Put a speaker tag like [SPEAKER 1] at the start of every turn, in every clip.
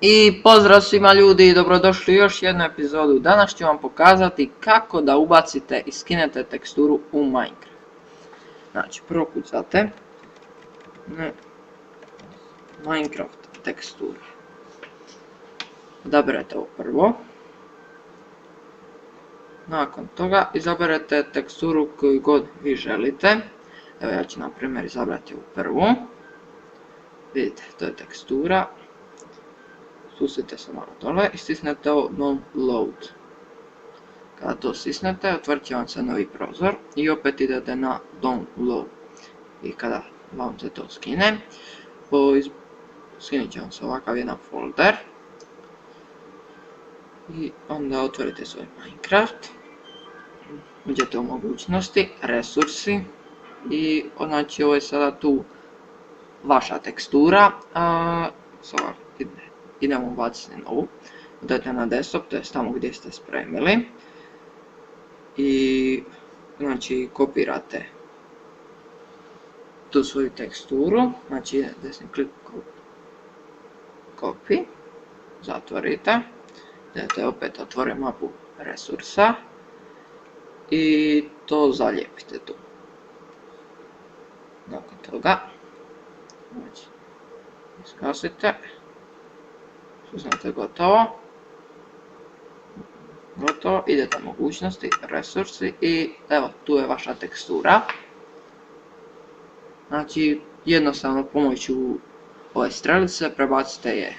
[SPEAKER 1] I pozdrav svima ljudi, dobrodošli u još jednu epizodu. Danas ću vam pokazati kako da ubacite i skinete teksturu u Minecraft. Znači, prokucate Minecraft teksture. Odaberete ovo prvo. Nakon toga izaberete teksturu koju god vi želite. Evo ja ću na primjer izabrati ovu prvu. Vidite, to je tekstura. Spustite se malo dole i stisnete ovo download. Kada to stisnete, otvorit će vam se novi prozor i opet idete na download. I kada vam se to skine, skinit će vam se ovakav jedan folder. I onda otvorite svoj Minecraft. Uđete u mogućnosti, resursi i znači ovo je sada tu vaša tekstura. Idemo ubaciti novu. Odete na desktop, to je tamo gdje ste spremili. I znači kopirate tu svoju teksturu. Znači desni klik copy. Zatvorite. Idete opet otvore mapu resursa. I to zalijepite tu. Nakon toga znači iskasite. Stisnete gotovo. Idete u mogućnosti, resursi i evo tu je vaša tekstura. Znači jednostavno pomoću ove strelice prebacite je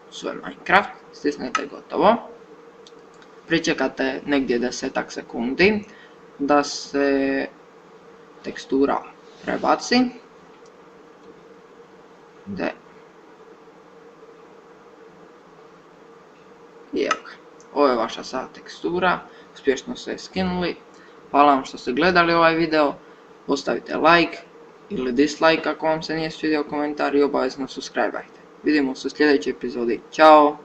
[SPEAKER 1] u svoj Minecraft, stisnete gotovo. Pričekate negdje 10 sekundi da se tekstura prebaci. I evo ga, ovo je vaša sada tekstura, uspješno ste je skinuli. Hvala vam što ste gledali ovaj video, ostavite like ili dislike ako vam se nije svidio komentar i obavezno subscribeajte. Vidimo se u sljedećoj epizodi, ćao!